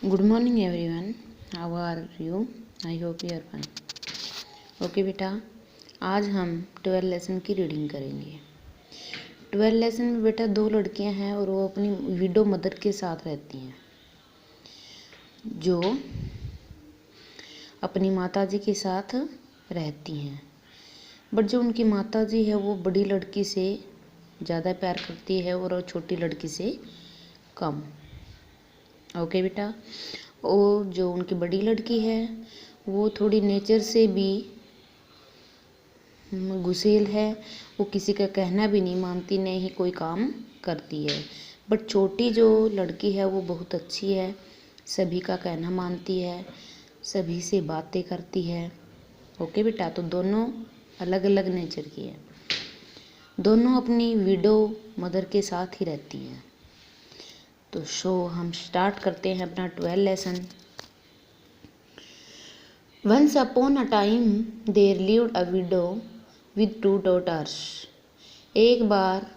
Good morning everyone, how are you? I hope you are fine. Okay बेटा, आज हम 12 lesson की reading करेंगे। 12 लेसन में बेटा दो लड़कियां हैं और वो अपनी विडो मदर के साथ रहती हैं, जो अपनी माताजी के साथ रहती हैं। बट जो उनकी माताजी है वो बड़ी लड़की से ज़्यादा प्यार करती है और छोटी लड़की से कम। ओके बेटा, और जो उनकी बड़ी लड़की है वो थोड़ी नेचर से भी गुस्सेल है। वो किसी का कहना भी नहीं मानती, नहीं ही कोई काम करती है। बट छोटी जो लड़की है वो बहुत अच्छी है, सभी का कहना मानती है, सभी से बातें करती है। ओके बेटा, तो दोनों अलग अलग नेचर की है, दोनों अपनी विडो मदर के साथ ही रहती हैं। तो हम स्टार्ट करते हैं अपना 12 lesson. Once upon a time there lived a widow with 2 daughters। एक बार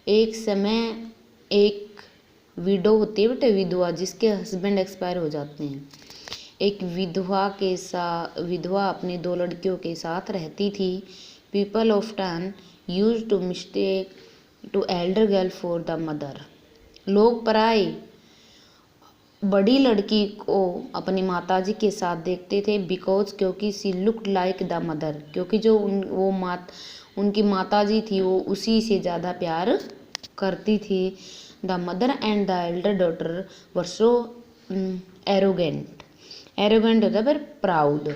एक समय एक विडो होती है बेटा, विधवा, जिसके हस्बैंड एक्सपायर हो जाते हैं। एक विधवा अपनी 2 लड़कियों के साथ रहती थी। People often used to mistake to elder girl for the mother. लोग पराए बड़ी लड़की को अपनी माताजी के साथ देखते थे, बिकॉज क्योंकि सी लुक्ड लाइक द मदर, क्योंकि जो उनकी माताजी थी वो उसी से ज़्यादा प्यार करती थी। The mother and the Elder daughter were so arrogant. Arrogant होता है फिर प्राउड।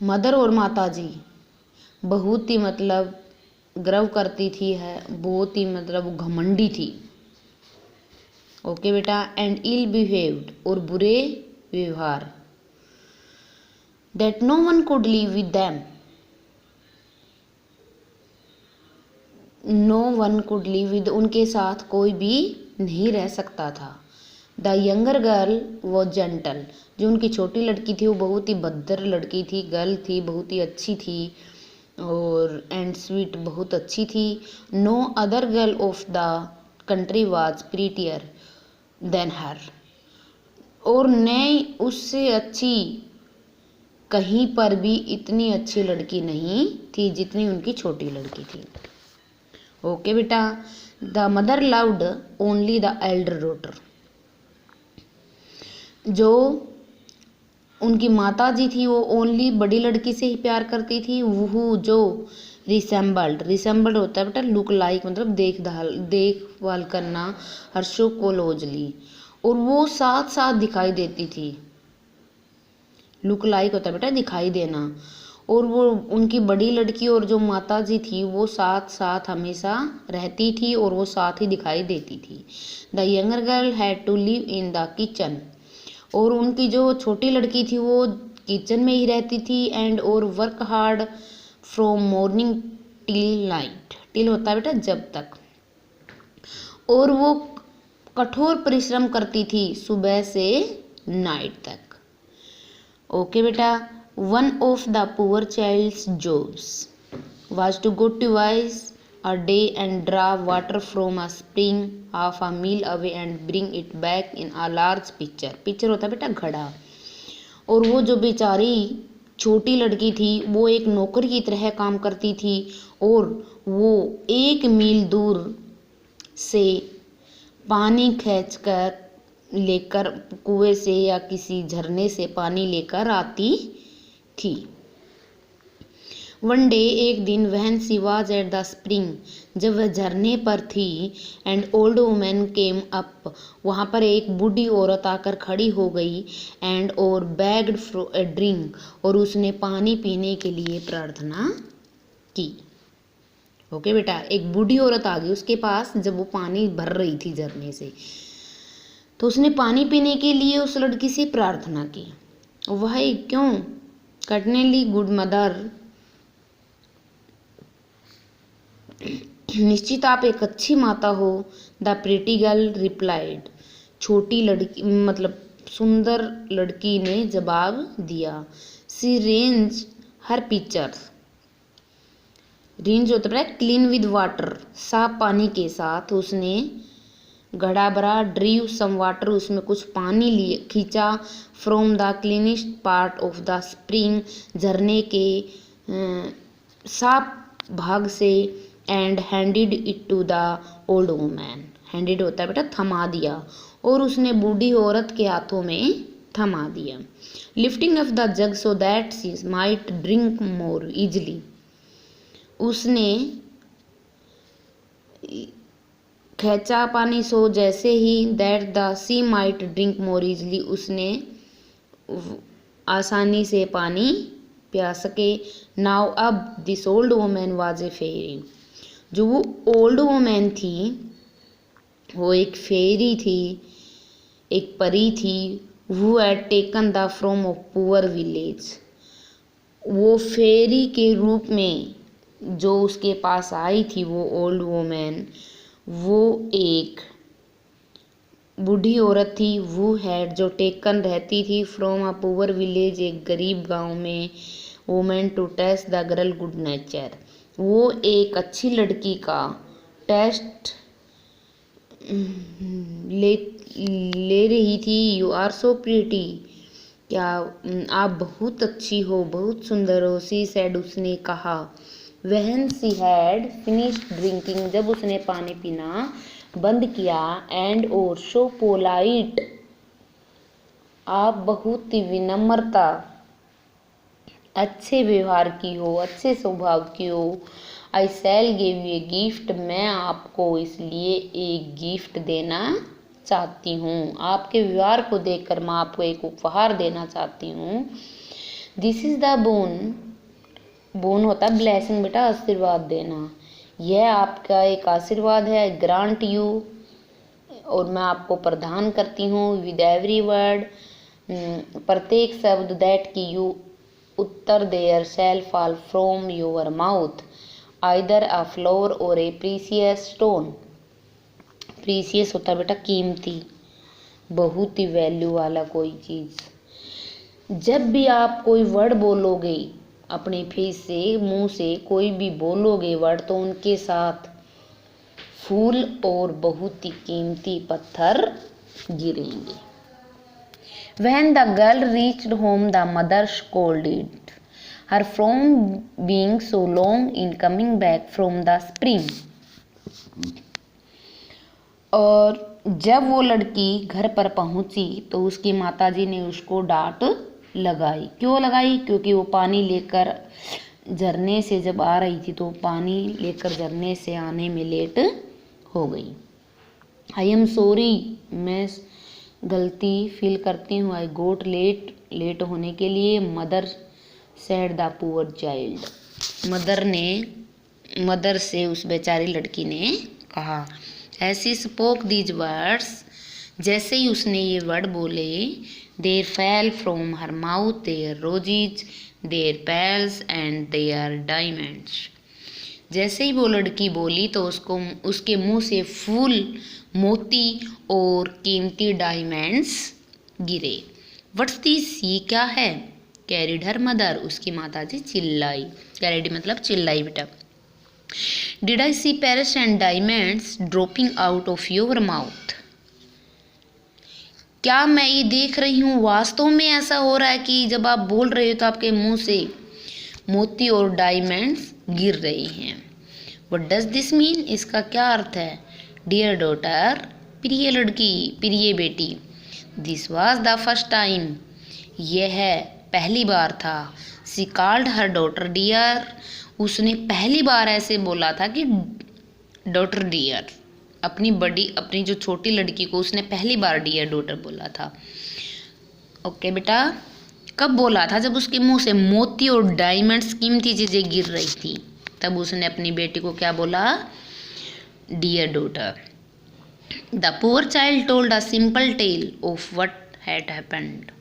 मदर और माताजी बहुत ही मतलब गर्व करती थी, है बहुत ही मतलब घमंडी थी। ओके बेटा, एंड इल बिहेव्ड, और बुरे व्यवहार। That no one could live with them. No one could live with, उनके साथ कोई भी नहीं रह सकता था। द यंगर गर्ल वो जेंटल, जो उनकी छोटी लड़की थी वो बहुत ही भद्र लड़की थी, गर्ल थी, बहुत ही अच्छी थी और एंड स्वीट, बहुत अच्छी थी। No other girl of the country was prettier than her, और नई उससे अच्छी कहीं पर भी इतनी अच्छी लड़की नहीं थी जितनी उनकी छोटी लड़की थी। ओके बेटा, the mother loved only the Elder daughter. जो उनकी माताजी थी वो ओनली बड़ी लड़की से ही प्यार करती थी। वो जो रिसेंबल्ड होता है बेटा लुक लाइक, मतलब देखभाल करना, हर्षो क्लोजली, और वो साथ साथ दिखाई देती थी। लुक लाइक होता है बेटा दिखाई देना, और वो उनकी बड़ी लड़की और जो माताजी थी वो साथ साथ हमेशा रहती थी और वो साथ ही दिखाई देती थी। The younger girl had to live in the kitchen, और उनकी जो छोटी लड़की थी वो किचन में ही रहती थी। एंड और work hard from morning till night. Till होता है बेटा जब तक, और वो कठोर परिश्रम करती थी सुबह से नाइट तक। ओके बेटा, one of the poor child's jobs was to go to twice a day and draw water from a spring half a mile away and bring it back in a large pitcher। Picture होता है बेटा घड़ा। और वो जो बेचारी छोटी लड़की थी वो एक नौकर की तरह काम करती थी, और वो 1 मील दूर से पानी खींचकर लेकर कुएं से या किसी झरने से पानी लेकर आती थी। वन डे, एक दिन, वहन she was at the spring, जब वह झरने पर थी, and old women came up, वहाँ पर एक बूढ़ी औरत आकर खड़ी हो गई, एंड और बेग्ड फॉर ए ड्रिंक, और उसने पानी पीने के लिए प्रार्थना की। ओके बेटा, एक बूढ़ी औरत आ गई उसके पास जब वो पानी भर रही थी झरने से, तो उसने पानी पीने के लिए उस लड़की से प्रार्थना की। वह क्यों? कटनेली गुड मदर, निश्चित आप एक अच्छी माता हो। द प्रिटी गर्ल रिप्लाइड, छोटी लड़की मतलब सुंदर लड़की ने जवाब दिया। सी रेंज हर पिक्चर, रेंज होता है क्लीन विद वाटर, साफ पानी के साथ उसने घड़ा भरा, ड्रीव सम वाटर, उसमें कुछ पानी लिए खींचा, from the cleanest part of the spring, झरने के साफ भाग से, and handed it to the old woman, handed होता है बेटा थमा दिया, और उसने बूढ़ी औरत के हाथों में थमा दिया। Lifting up the jug so that she might drink more easily, उसने खींचा पानी सो जैसे ही, that the she might drink more easily, उसने आसानी से पानी पिया सके। नाउ अब this old woman was a fairy, जो वो ओल्ड वुमन थी वो एक फेरी थी, एक परी थी। Who had taken the from of poor village, वो फेरी के रूप में जो उसके पास आई थी वो ओल्ड वुमन, वो एक बूढ़ी औरत थी। वो हैड जो टेकन रहती थी फ्रॉम अ पुअर विलेज, एक गरीब गांव में, woman to test the girl good nature, वो एक अच्छी लड़की का टेस्ट ले रही थी। यू आर सो प्रीटी, क्या आप बहुत अच्छी हो, बहुत सुंदर हो। सी सेड, उसने कहा। When she had finished drinking, जब उसने पानी पीना बंद किया। एंड और सो पोलाइट, आप बहुत ही विनम्रता, अच्छे व्यवहार की हो, अच्छे स्वभाव की हो। I shall give you a gift, मैं आपको इसलिए एक गिफ्ट देना चाहती हूँ। आपके व्यवहार को देखकर मैं आपको एक उपहार देना चाहती हूँ। This is the bone, bone होता है ब्लेसिंग बेटा, आशीर्वाद देना। यह आपका एक आशीर्वाद है। ग्रांट यू, और मैं आपको प्रदान करती हूँ। विद एवरी वर्ड, प्रत्येक शब्द, दैट की you utter, there shall fall from your mouth, either a flower or a precious stone. Precious होता है बेटा कीमती, बहुत ही वैल्यू वाला कोई चीज़। जब भी आप कोई वर्ड बोलोगे अपने फेस से, मुंह से कोई भी बोलोगे वर्ड, तो उनके साथ फूल और बहुत ही कीमती पत्थर गिरेंगे। When the girl reached home, the mother scolded her from being so long in coming back from the spring. और जब वो लड़की घर पर पहुंची तो उसकी माताजी ने उसको डांट लगाई। क्यों लगाई? क्योंकि वो पानी लेकर झरने से जब आ रही थी तो पानी लेकर झरने से आने में लेट हो गई। आई एम सॉरी, मैं गलती फील करती हूँ। आई गोट लेट, लेट होने के लिए। Mother said the poor child, mother से उस बेचारी लड़की ने कहा। ऐसी स्पोक दीज वर्ड्स, जैसे ही उसने ये वर्ड बोले, there fell from her mouth there roses, there pearls and there diamonds. जैसे ही वो लड़की बोली तो उसके मुंह से फूल, मोती और कीमती डायमंड्स गिरे। व्हाट्स दिस, ये क्या है? कैरिड हर मदर, उसकी माताजी चिल्लाई। कैरिड मतलब चिल्लाई बेटा। Did I see pearls and diamonds dropping out of your mouth, क्या मैं ये देख रही हूँ वास्तव में ऐसा हो रहा है कि जब आप बोल रहे हो तो आपके मुंह से मोती और डायमंड्स गिर रहे हैं। व्हाट डज दिस मीन, इसका क्या अर्थ है? डियर डॉटर, प्रिय लड़की, प्रिय बेटी। This was the first time, यह पहली बार था। She called her daughter dear, उसने पहली बार ऐसे बोला था कि डॉटर डियर, अपनी जो छोटी लड़की को उसने पहली बार डियर डॉटर बोला था। ओके बेटा, कब बोला था? जब उसके मुंह से मोती और डायमंड्स, कीमती चीजें गिर रही थी, तब उसने अपनी बेटी को क्या बोला? Dear daughter. The poor child told a simple tale of what had happened.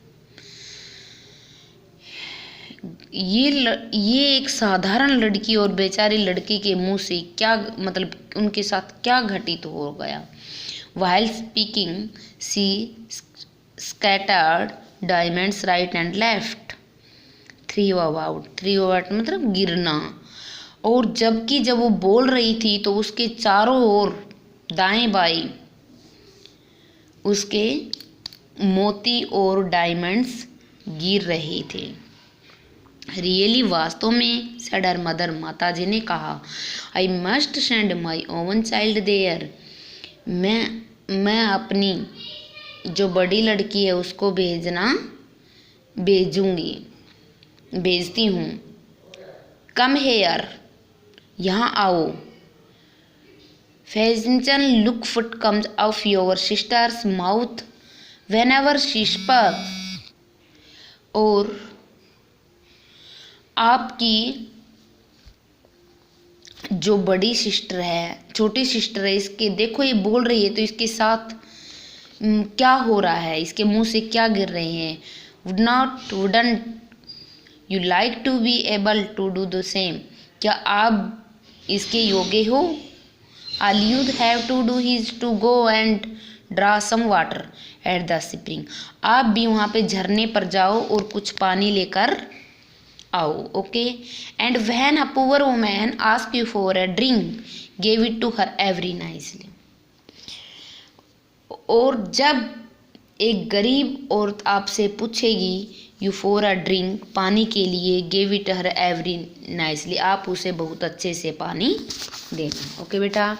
ये एक साधारण लड़की और बेचारी लड़की के मुंह से क्या, मतलब उनके साथ क्या घटित हो गया। While speaking she scattered diamonds right and left, threw about मतलब गिरना। और जबकि जब वो बोल रही थी तो उसके चारों ओर दाएं बाएं उसके मोती और डायमंड्स गिर रहे थे। रियली, वास्तव में, सेड हर मदर, माताजी ने कहा। I must send my own child there, मैं अपनी जो बड़ी लड़की है उसको भेजती हूँ। कम हेयर, यहाँ आओ। फेजिंचन look what comes of your sister's mouth whenever she speaks, और आपकी जो बड़ी सिस्टर है, छोटी सिस्टर है, इसके देखो ये बोल रही है तो इसके साथ क्या हो रहा है, इसके मुंह से क्या गिर रहे हैं। Wouldn't you like to be able to do the same, क्या आप इसके योग्य हो। All you have to do is to go and draw some water at the spring, आप भी वहाँ पे झरने पर जाओ और कुछ पानी लेकर आओ। Okay, and when a poor woman ask you for a drink give it to her very nicely, और जब एक गरीब औरत आपसे पूछेगी यू फॉर अ ड्रिंक, पानी के लिए, give it her very nicely, आप उसे बहुत अच्छे से पानी देना। ओके बेटा,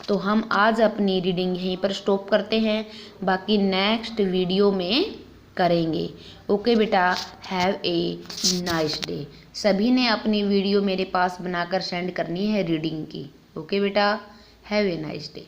तो हम आज अपनी रीडिंग यहीं पर स्टॉप करते हैं, बाकी नेक्स्ट वीडियो में करेंगे। ओके बेटा, हैव ए नाइस डे। सभी ने अपनी वीडियो मेरे पास बनाकर सेंड करनी है रीडिंग की। ओके बेटा, हैव ए नाइस डे।